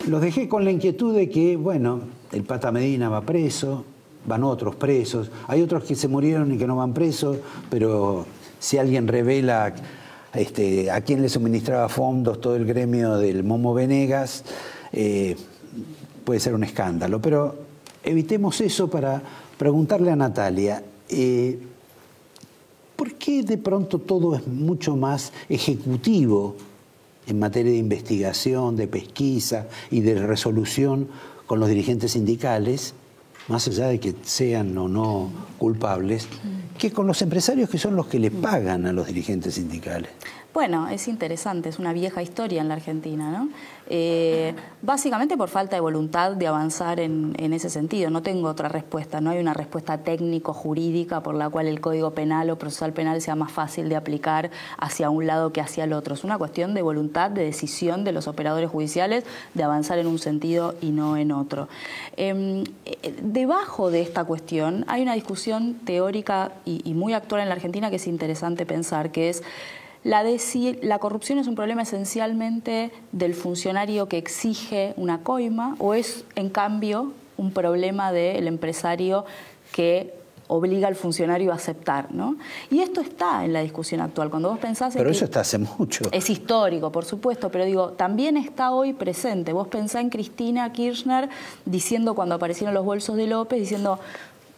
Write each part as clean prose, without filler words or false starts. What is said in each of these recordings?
Los dejé con la inquietud de que, bueno, el Pata Medina va preso, van otros presos, hay otros que se murieron y que no van presos, pero si alguien revela a quién le suministraba fondos todo el gremio del Momo Venegas, puede ser un escándalo. Pero evitemos eso para preguntarle a Natalia, ¿por qué de pronto todo es mucho más ejecutivo en materia de investigación, de pesquisa y de resolución con los dirigentes sindicales, más allá de que sean o no culpables, que con los empresarios que son los que le pagan a los dirigentes sindicales? Bueno, es interesante, es una vieja historia en la Argentina, ¿no? Básicamente por falta de voluntad de avanzar en ese sentido. No tengo otra respuesta, no hay una respuesta técnico-jurídica por la cual el Código Penal o Procesal Penal sea más fácil de aplicar hacia un lado que hacia el otro. Es una cuestión de voluntad, de decisión de los operadores judiciales de avanzar en un sentido y no en otro. Debajo de esta cuestión hay una discusión teórica y muy actual en la Argentina que es interesante pensar, que es la corrupción es un problema esencialmente del funcionario que exige una coima o es, en cambio, un problema del empresario que obliga al funcionario a aceptar, ¿no? Y esto está en la discusión actual. Cuando vos pensás... Pero eso está hace mucho. Es histórico, por supuesto, pero digo, también está hoy presente. Vos pensás en Cristina Kirchner diciendo, cuando aparecieron los bolsos de López, diciendo...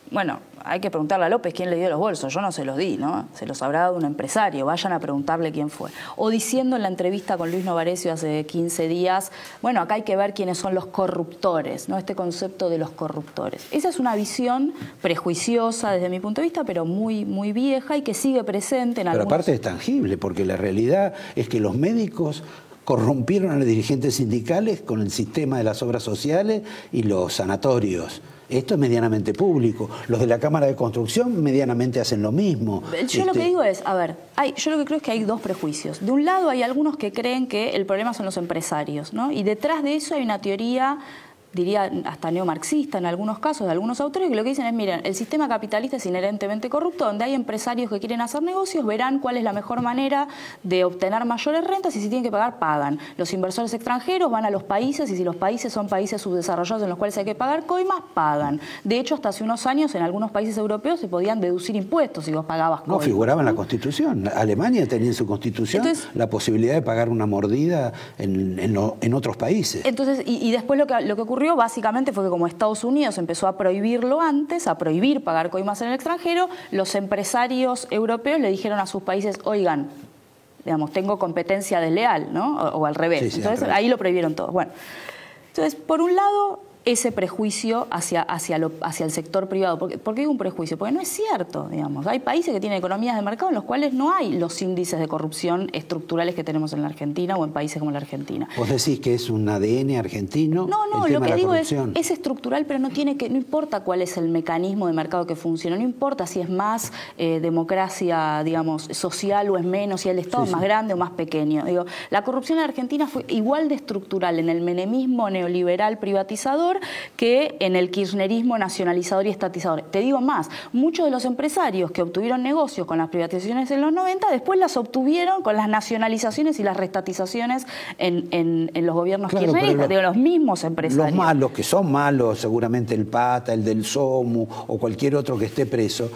Bueno, hay que preguntarle a López quién le dio los bolsos, yo no se los di, ¿no? Se los habrá dado un empresario, vayan a preguntarle quién fue. O diciendo en la entrevista con Luis Novarecio hace 15 días, bueno, acá hay que ver quiénes son los corruptores, ¿no? Este concepto de los corruptores. Esa es una visión prejuiciosa desde mi punto de vista, pero muy, muy vieja y que sigue presente en algunos... Pero aparte es tangible, porque la realidad es que los médicos corrompieron a los dirigentes sindicales con el sistema de las obras sociales y los sanatorios. Esto es medianamente público. Los de la Cámara de Construcción medianamente hacen lo mismo. Yo lo que digo es, a ver, yo lo que creo es que hay dos prejuicios. De un lado hay algunos que creen que el problema son los empresarios, ¿no? Y detrás de eso hay una teoría, diría hasta neomarxista en algunos casos, de algunos autores, que lo que dicen es, miren, el sistema capitalista es inherentemente corrupto, donde hay empresarios que quieren hacer negocios, verán cuál es la mejor manera de obtener mayores rentas y si tienen que pagar, pagan. Los inversores extranjeros van a los países y si los países son países subdesarrollados en los cuales hay que pagar coimas, pagan. De hecho, hasta hace unos años en algunos países europeos se podían deducir impuestos si vos pagabas coimas. No, figuraba en la Constitución. Alemania tenía en su Constitución la posibilidad de pagar una mordida en otros países. Entonces, y después lo que ocurrió básicamente fue que como Estados Unidos empezó a prohibirlo antes, a prohibir pagar coimas en el extranjero, los empresarios europeos le dijeron a sus países, oigan, digamos, tengo competencia desleal, ¿no? O al revés. Sí, entonces ahí lo prohibieron todos. Bueno, entonces, por un lado, ese prejuicio hacia el sector privado. ¿Por qué digo un prejuicio? Porque no es cierto, digamos. Hay países que tienen economías de mercado en los cuales no hay los índices de corrupción estructurales que tenemos en la Argentina o en países como la Argentina. ¿Vos decís que es un ADN argentino? No, lo que digo es estructural, pero no importa cuál es el mecanismo de mercado que funciona, no importa si es más democracia, digamos, social o es menos, si el Estado es más grande o más pequeño. Digo, la corrupción en Argentina fue igual de estructural en el menemismo neoliberal privatizador que en el kirchnerismo nacionalizador y estatizador. Te digo más, muchos de los empresarios que obtuvieron negocios con las privatizaciones en los 90, después las obtuvieron con las nacionalizaciones y las restatizaciones en los gobiernos kirchneristas, digo, los mismos empresarios. Los malos, que son malos, seguramente el Pata, el del SOMU o cualquier otro que esté preso,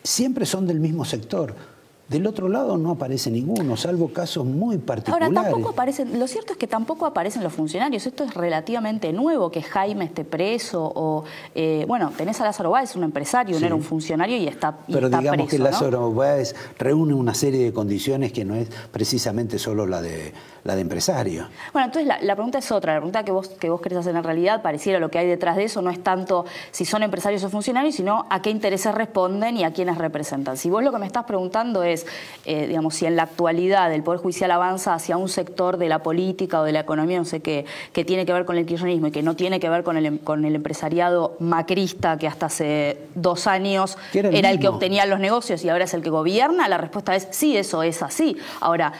siempre son del mismo sector. Del otro lado no aparece ninguno, salvo casos muy particulares. Ahora, tampoco aparecen, lo cierto es que tampoco aparecen los funcionarios. Esto es relativamente nuevo, que Jaime esté preso o... bueno, tenés a Lázaro Báez, un empresario, no era un funcionario y está preso. Pero digamos que ¿no? Lázaro Báez reúne una serie de condiciones que no es precisamente solo la de empresario. Bueno, entonces la pregunta es otra. La pregunta que vos querés hacer en realidad, pareciera lo que hay detrás de eso, no es tanto si son empresarios o funcionarios, sino a qué intereses responden y a quiénes representan. Si vos lo que me estás preguntando es, digamos, si en la actualidad el Poder Judicial avanza hacia un sector de la política o de la economía, no sé qué, que tiene que ver con el kirchnerismo y que no tiene que ver con el empresariado macrista que hasta hace 2 años era el que obtenía los negocios y ahora es el que gobierna, la respuesta es sí, eso es así. Ahora,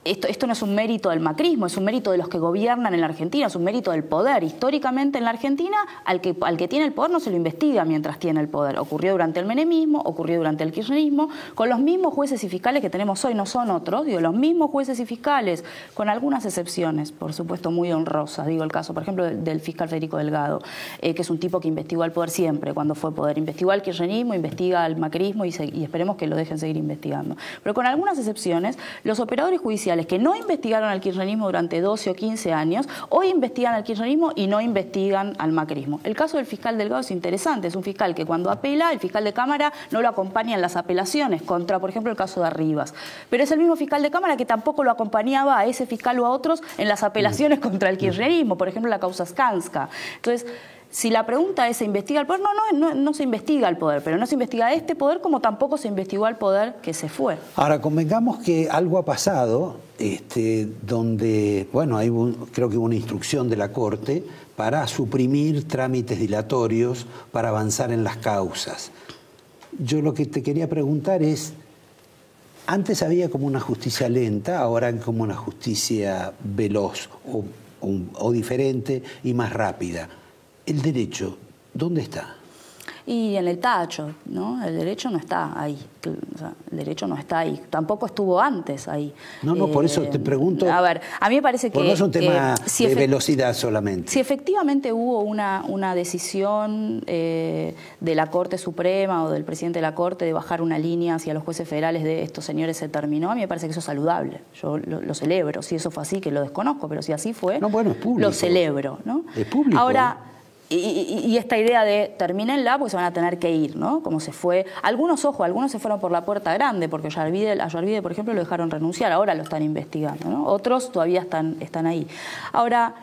esto no es un mérito del macrismo, es un mérito de los que gobiernan en la Argentina, es un mérito del poder. Históricamente en la Argentina, al que tiene el poder no se lo investiga mientras tiene el poder. Ocurrió durante el menemismo, ocurrió durante el kirchnerismo, con los mismos jueces y fiscales que tenemos hoy, no son otros, digo, los mismos jueces y fiscales, con algunas excepciones, por supuesto muy honrosas. Digo el caso, por ejemplo, del fiscal Federico Delgado, que es un tipo que investigó al poder siempre, cuando fue poder. Investigó al kirchnerismo, investiga al macrismo y esperemos que lo dejen seguir investigando. Pero con algunas excepciones, los operadores judiciales que no investigaron al kirchnerismo durante 12 o 15 años, hoy investigan al kirchnerismo y no investigan al macrismo. El caso del fiscal Delgado es interesante, es un fiscal que cuando apela, el fiscal de Cámara no lo acompaña en las apelaciones contra, por ejemplo, el caso de Arribas. Pero es el mismo fiscal de Cámara que tampoco lo acompañaba a ese fiscal o a otros en las apelaciones contra el kirchnerismo, por ejemplo, la causa Skanska. Entonces, si la pregunta es, ¿se investiga el poder? No se investiga el poder, pero no se investiga este poder como tampoco se investigó al poder que se fue. Ahora, convengamos que algo ha pasado, donde, bueno, creo que hubo una instrucción de la Corte para suprimir trámites dilatorios para avanzar en las causas. Yo lo que te quería preguntar es, antes había como una justicia lenta, ahora hay como una justicia veloz o diferente y más rápida. ¿El derecho dónde está? Y en el tacho, ¿no? El derecho no está ahí. O sea, el derecho no está ahí. Tampoco estuvo antes ahí. No, por eso te pregunto. A ver, a mí me parece que... No es un tema de velocidad solamente. Si efectivamente hubo una decisión de la Corte Suprema o del presidente de la Corte de bajar una línea hacia los jueces federales de estos señores se terminó, a mí me parece que eso es saludable. Yo lo celebro. Si eso fue así, que lo desconozco, pero si así fue, no, bueno, es público. Lo celebro, ¿no? Es público. Ahora... Y esta idea de termínenla porque se van a tener que ir, ¿no? Como se fue. Algunos se fueron por la puerta grande, porque a Yarvide, por ejemplo, lo dejaron renunciar, ahora lo están investigando, ¿no? Otros todavía están ahí. Ahora,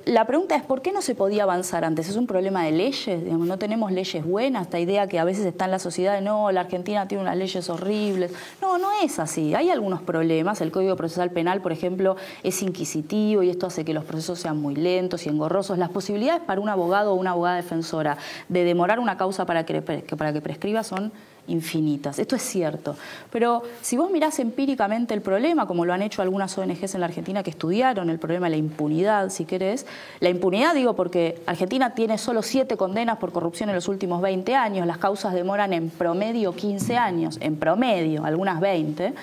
la pregunta es, ¿por qué no se podía avanzar antes? ¿Es un problema de leyes? Digamos, no tenemos leyes buenas, esta idea que a veces está en la sociedad de no, la Argentina tiene unas leyes horribles. No es así. Hay algunos problemas. El Código Procesal Penal, por ejemplo, es inquisitivo y esto hace que los procesos sean muy lentos y engorrosos. Las posibilidades para un abogado o una abogada defensora de demorar una causa para que prescriba son infinitas. Esto es cierto. Pero si vos mirás empíricamente el problema, como lo han hecho algunas ONGs en la Argentina que estudiaron el problema de la impunidad, si querés. La impunidad, digo, porque Argentina tiene solo 7 condenas por corrupción en los últimos 20 años. Las causas demoran en promedio 15 años. En promedio, algunas 20.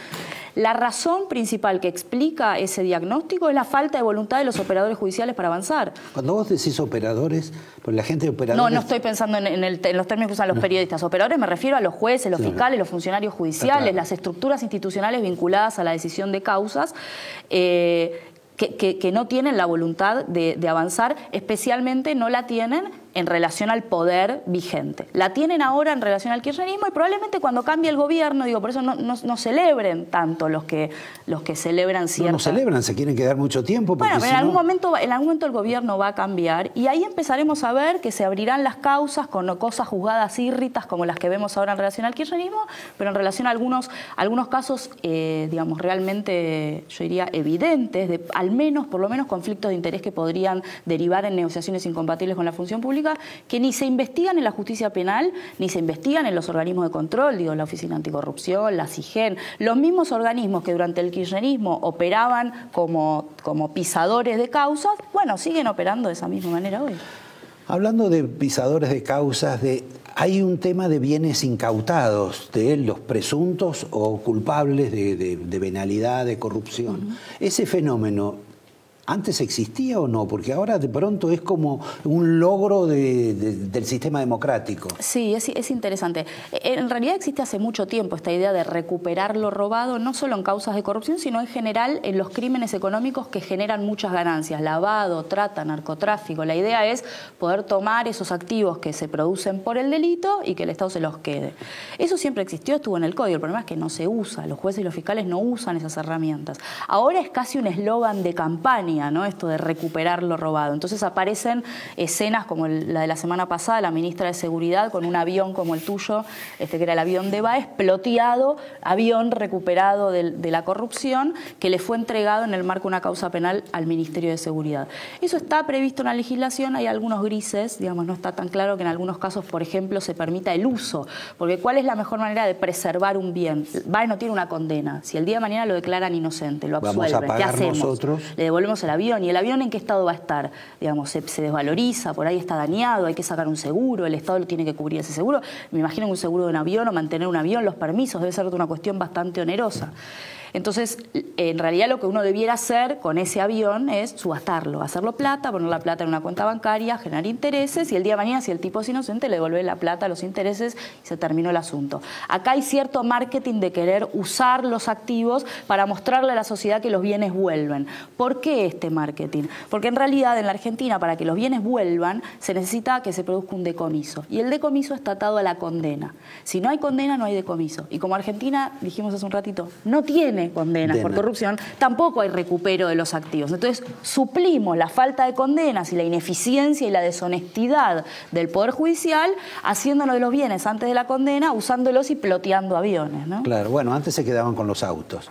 La razón principal que explica ese diagnóstico es la falta de voluntad de los operadores judiciales para avanzar. Cuando vos decís operadores, pues la gente de operadores... No estoy pensando en los términos que usan los periodistas. Operadores me refiero a los jueces, los fiscales, los funcionarios judiciales, las estructuras institucionales vinculadas a la decisión de causas, que no tienen la voluntad de avanzar, especialmente no la tienen en relación al poder vigente. La tienen ahora en relación al kirchnerismo y probablemente cuando cambie el gobierno, digo, por eso no celebren tanto los que celebran cierta... No celebran, se quieren quedar mucho tiempo. Bueno, en algún momento el gobierno va a cambiar y ahí empezaremos a ver que se abrirán las causas con cosas juzgadas írritas como las que vemos ahora en relación al kirchnerismo, pero en relación a algunos casos, digamos, realmente, yo diría, evidentes, de por lo menos conflictos de interés que podrían derivar en negociaciones incompatibles con la función pública, que ni se investigan en la justicia penal, ni se investigan en los organismos de control, digo, la Oficina Anticorrupción, la CIGEN, los mismos organismos que durante el kirchnerismo operaban como pisadores de causas, bueno, siguen operando de esa misma manera hoy. Hablando de pisadores de causas, hay un tema de bienes incautados de los presuntos o culpables de venalidad, de corrupción. Ese fenómeno, ¿antes existía o no? Porque ahora de pronto es como un logro del sistema democrático. Sí, es interesante. En realidad existe hace mucho tiempo esta idea de recuperar lo robado, no solo en causas de corrupción, sino en general en los crímenes económicos que generan muchas ganancias, lavado, trata, narcotráfico. La idea es poder tomar esos activos que se producen por el delito y que el Estado se los quede. Eso siempre existió, estuvo en el código. El problema es que no se usa. Los jueces y los fiscales no usan esas herramientas. Ahora es casi un eslogan de campaña manía, ¿no? Esto de recuperar lo robado. Entonces aparecen escenas como la de la semana pasada, la ministra de Seguridad con un avión como el tuyo, que era el avión de Báez, ploteado, avión recuperado de la corrupción, que le fue entregado en el marco de una causa penal al Ministerio de Seguridad. Eso está previsto en la legislación, hay algunos grises, digamos, no está tan claro que en algunos casos, por ejemplo, se permita el uso, porque ¿cuál es la mejor manera de preservar un bien? Báez no tiene una condena, si el día de mañana lo declaran inocente, lo absuelven, ¿qué hacemos? Nosotros. Le devolvemos el avión, ¿y el avión en qué estado va a estar? Digamos, se desvaloriza, por ahí está dañado, hay que sacar un seguro, el Estado lo tiene que cubrir ese seguro. Me imagino que un seguro de un avión o mantener un avión, los permisos, debe ser una cuestión bastante onerosa. Entonces, en realidad lo que uno debiera hacer con ese avión es subastarlo, hacerlo plata, poner la plata en una cuenta bancaria, generar intereses y el día de mañana, si el tipo es inocente, le devuelve la plata, los intereses y se terminó el asunto. Acá hay cierto marketing de querer usar los activos para mostrarle a la sociedad que los bienes vuelven. ¿Por qué este marketing? Porque en realidad en la Argentina, para que los bienes vuelvan, se necesita que se produzca un decomiso. Y el decomiso está atado a la condena. Si no hay condena, no hay decomiso. Y como Argentina, dijimos hace un ratito, no tiene condenas por corrupción, tampoco hay recupero de los activos. Entonces, suplimos la falta de condenas y la ineficiencia y la deshonestidad del Poder Judicial haciéndonos de los bienes antes de la condena, usándolos y ploteando aviones, ¿no? Claro, bueno, antes se quedaban con los autos.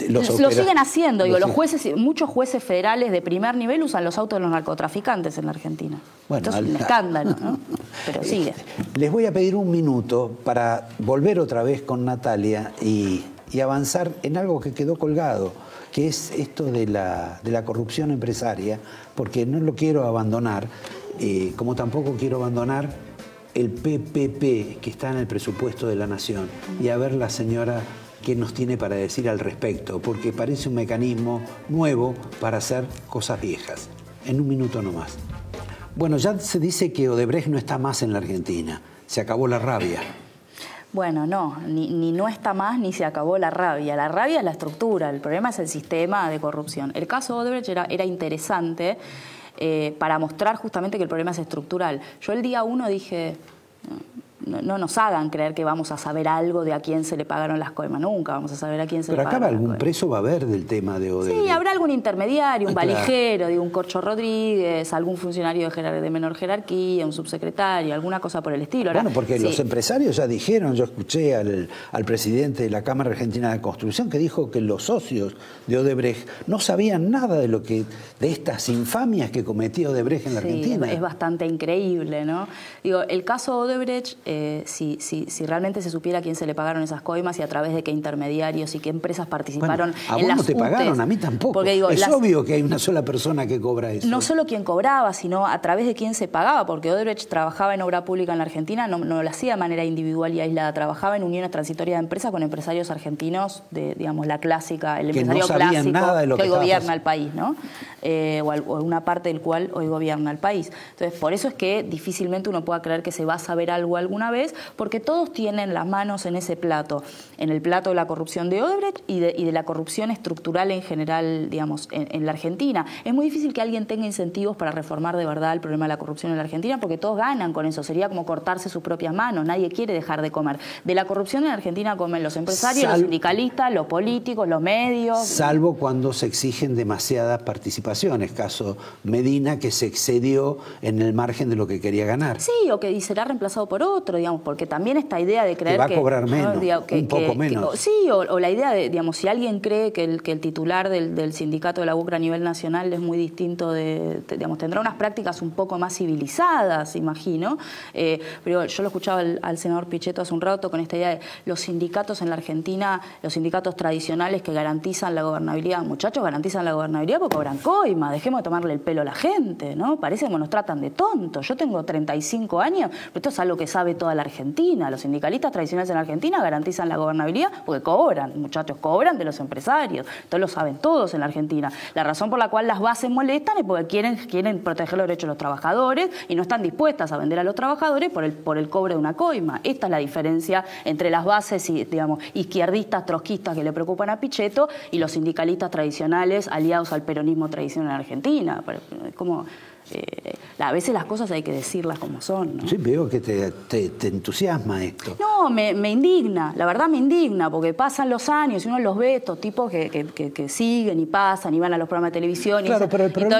Lo siguen haciendo, digo, los jueces, muchos jueces federales de primer nivel usan los autos de los narcotraficantes en la Argentina. Bueno, esto es un escándalo, ¿no? Pero sigue. Les voy a pedir un minuto para volver otra vez con Natalia y avanzar en algo que quedó colgado, que es esto de la corrupción empresaria, porque no lo quiero abandonar, como tampoco quiero abandonar el PPP que está en el presupuesto de la Nación, y a ver la señora qué nos tiene para decir al respecto, porque parece un mecanismo nuevo para hacer cosas viejas. En un minuto nomás. Bueno, ya se dice que Odebrecht no está más en la Argentina, se acabó la rabia. Bueno, no, ni no está más ni se acabó la rabia. La rabia es la estructura, el problema es el sistema de corrupción. El caso Odebrecht era interesante para mostrar justamente que el problema es estructural. Yo el día 1 dije, no nos hagan creer que vamos a saber algo de a quién se le pagaron las coimas. Nunca vamos a saber a quién se le pagaron. Pero acá algún preso va a haber del tema de Odebrecht. Sí, habrá algún intermediario, un valijero, digo, un Corcho Rodríguez, algún funcionario de menor jerarquía, un subsecretario, alguna cosa por el estilo. Bueno, porque los empresarios ya dijeron, yo escuché al presidente de la Cámara Argentina de Construcción que dijo que los socios de Odebrecht no sabían nada de estas infamias que cometía Odebrecht en la Argentina. Es bastante increíble, ¿no? Digo, el caso Odebrecht, si realmente se supiera a quién se le pagaron esas coimas y a través de qué intermediarios y qué empresas participaron en las no te pagaron, a mí tampoco. Porque, digo, es obvio que hay una sola persona que cobra eso. No solo quién cobraba, sino a través de quién se pagaba, porque Odebrecht trabajaba en obra pública en la Argentina, no lo hacía de manera individual y aislada, trabajaba en uniones transitorias de empresas con empresarios argentinos de, digamos, la clásica, el empresario clásico nada de lo que hoy gobierna el país, ¿no? O una parte del cual hoy gobierna el país. Entonces, por eso es que difícilmente uno pueda creer que se va a saber algo alguna vez, porque todos tienen las manos en ese plato, en el plato de la corrupción de Odebrecht y de la corrupción estructural en general, digamos, en la Argentina. Es muy difícil que alguien tenga incentivos para reformar de verdad el problema de la corrupción en la Argentina, porque todos ganan con eso. Sería como cortarse sus propias manos. Nadie quiere dejar de comer. De la corrupción en la Argentina comen los empresarios, los sindicalistas, los políticos, los medios. Salvo cuando se exigen demasiadas participaciones. Caso Medina, que se excedió en el margen de lo que quería ganar. Sí, o que será reemplazado por otro, digamos, porque también esta idea de creer que va a cobrar menos, un poco menos. Sí, o la idea de, digamos, si alguien cree que el titular del sindicato de la UCRA a nivel nacional es muy distinto digamos, tendrá unas prácticas un poco más civilizadas, imagino, pero yo lo escuchaba al senador Pichetto hace un rato con esta idea de los sindicatos en la Argentina, los sindicatos tradicionales que garantizan la gobernabilidad. Muchachos, garantizan la gobernabilidad porque cobran coima, dejemos de tomarle el pelo a la gente, ¿no? Parece que nos tratan de tontos. Yo tengo 35 años, pero esto es algo que sabe toda la Argentina. Los sindicalistas tradicionales en la Argentina garantizan la gobernabilidad porque cobran, muchachos, cobran de los empresarios. Entonces lo saben todos en la Argentina. La razón por la cual las bases molestan es porque quieren proteger los derechos de los trabajadores y no están dispuestas a vender a los trabajadores por el cobro de una coima. Esta es la diferencia entre las bases, digamos, izquierdistas, trotskistas que le preocupan a Pichetto y los sindicalistas tradicionales aliados al peronismo tradicional. hicieron en Argentina. Como, a veces las cosas hay que decirlas como son, ¿no? Sí, veo que te entusiasma esto. No, me indigna, la verdad me indigna, porque pasan los años y uno los ve, estos tipos que siguen y pasan y van a los programas de televisión claro,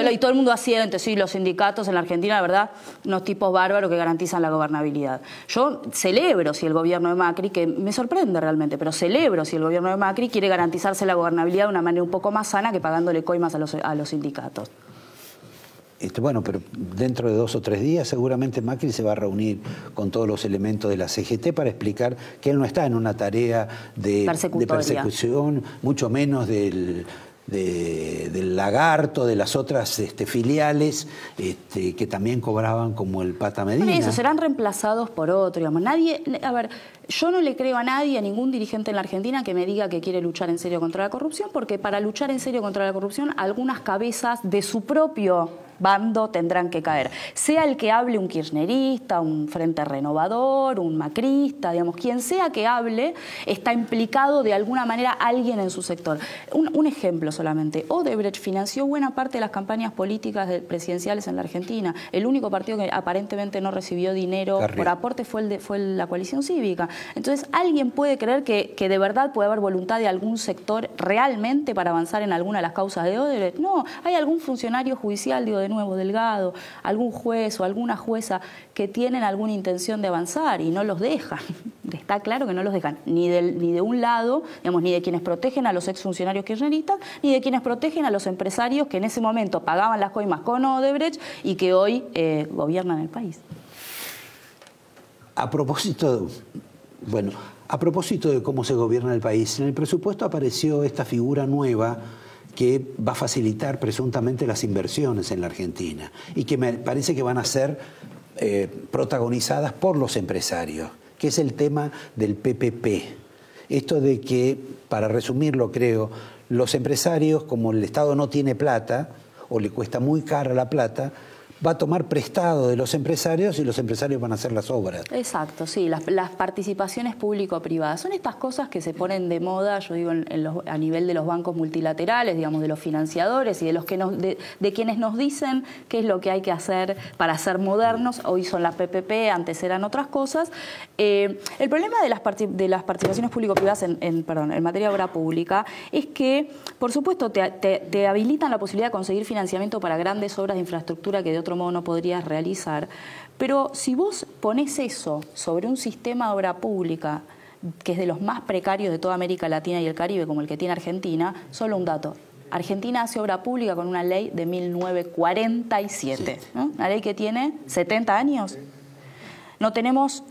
y todo el mundo asiente, sí, los sindicatos en la Argentina, la verdad, unos tipos bárbaros que garantizan la gobernabilidad. Yo celebro si el gobierno de Macri, que me sorprende realmente, pero celebro si el gobierno de Macri quiere garantizarse la gobernabilidad de una manera un poco más sana que pagándole coimas a los sindicatos. Bueno, pero dentro de 2 o 3 días seguramente Macri se va a reunir con todos los elementos de la CGT para explicar que él no está en una tarea de persecución, mucho menos del Lagarto, de las otras filiales que también cobraban como el Pata Medina. Bueno, eso, serán reemplazados por otro, digamos. Nadie, a ver, yo no le creo a nadie, a ningún dirigente en la Argentina que me diga que quiere luchar en serio contra la corrupción, porque para luchar en serio contra la corrupción algunas cabezas de su propio bando tendrán que caer. Sea el que hable un kirchnerista, un Frente Renovador, un macrista, digamos, quien sea que hable, está implicado de alguna manera alguien en su sector. Un ejemplo solamente. Odebrecht financió buena parte de las campañas políticas presidenciales en la Argentina. El único partido que aparentemente no recibió dinero por aporte fue la coalición cívica. Entonces, ¿alguien puede creer que de verdad puede haber voluntad de algún sector realmente para avanzar en alguna de las causas de Odebrecht? No, hay algún funcionario judicial, digo, de nuevo, Delgado, algún juez o alguna jueza que tienen alguna intención de avanzar y no los dejan. Está claro que no los dejan, ni de un lado, digamos, ni de quienes protegen a los exfuncionarios kirchneristas, ni de quienes protegen a los empresarios que en ese momento pagaban las coimas con Odebrecht y que hoy gobiernan el país. A propósito de cómo se gobierna el país, en el presupuesto apareció esta figura nueva que va a facilitar presuntamente las inversiones en la Argentina y que me parece que van a ser protagonizadas por los empresarios, que es el tema del PPP. Esto de que, para resumirlo creo, los empresarios, como el Estado no tiene plata o le cuesta muy cara la plata, va a tomar prestado de los empresarios y los empresarios van a hacer las obras. Exacto, sí, las participaciones público-privadas. Son estas cosas que se ponen de moda, yo digo, a nivel de los bancos multilaterales, digamos, de los financiadores y de los que de quienes nos dicen qué es lo que hay que hacer para ser modernos. Hoy son las PPP, antes eran otras cosas. El problema de las participaciones público-privadas en materia de obra pública es que, por supuesto, te habilitan la posibilidad de conseguir financiamiento para grandes obras de infraestructura que de otro modo no podrías realizar, pero si vos ponés eso sobre un sistema de obra pública que es de los más precarios de toda América Latina y el Caribe, como el que tiene Argentina, solo un dato. Argentina hace obra pública con una ley de 1947, sí, ¿no? Una ley que tiene 70 años. No tenemos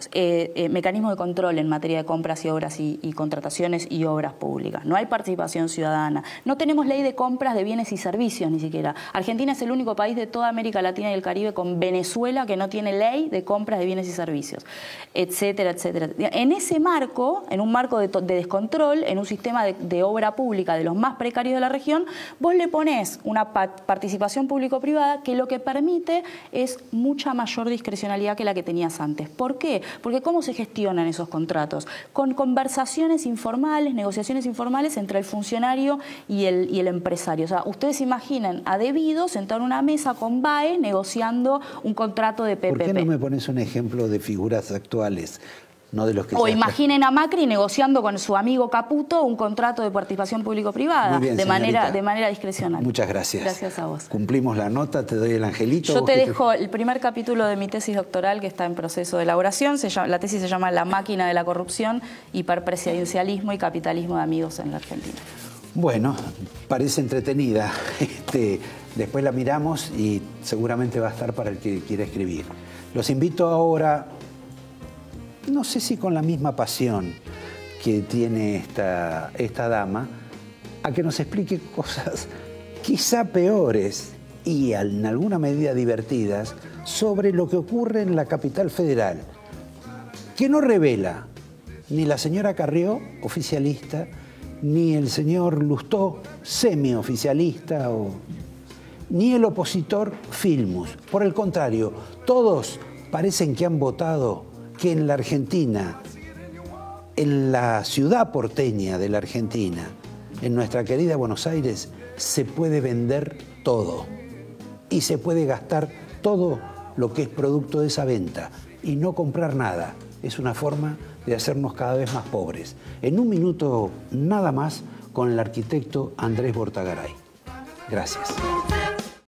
mecanismos de control en materia de compras y obras y contrataciones y obras públicas. No hay participación ciudadana. No tenemos ley de compras de bienes y servicios ni siquiera. Argentina es el único país de toda América Latina y el Caribe con Venezuela que no tiene ley de compras de bienes y servicios, etcétera, etcétera. En ese marco, en un marco de descontrol, en un sistema de obra pública de los más precarios de la región, vos le ponés una participación público-privada que lo que permite es mucha mayor discrecionalidad que la que tenías antes. ¿Por qué? Porque ¿cómo se gestionan esos contratos? Con conversaciones informales, negociaciones informales entre el funcionario y el empresario. O sea, ustedes imaginen a Debido sentar en una mesa con BAE negociando un contrato de PPP. ¿Por qué no me pones un ejemplo de figuras actuales? No de los que o imaginen a Macri negociando con su amigo Caputo un contrato de participación público-privada de manera discrecional. Muchas gracias. Gracias a vos. Cumplimos la nota, te doy el angelito. Yo te dejo el primer capítulo de mi tesis doctoral que está en proceso de elaboración. La tesis se llama La máquina de la corrupción, hiperpresidencialismo y capitalismo de amigos en la Argentina. Bueno, parece entretenida. Después la miramos y seguramente va a estar para el que quiera escribir. Los invito ahora, no sé si con la misma pasión que tiene esta dama, a que nos explique cosas quizá peores y en alguna medida divertidas sobre lo que ocurre en la capital federal, que no revela ni la señora Carrió, oficialista, ni el señor Lustó, semioficialista, ni el opositor Filmus. Por el contrario, todos parecen que han votado que en la Argentina, en la ciudad porteña de la Argentina, en nuestra querida Buenos Aires, se puede vender todo y se puede gastar todo lo que es producto de esa venta y no comprar nada. Es una forma de hacernos cada vez más pobres. En un minuto nada más con el arquitecto Andrés Bortagaray. Gracias.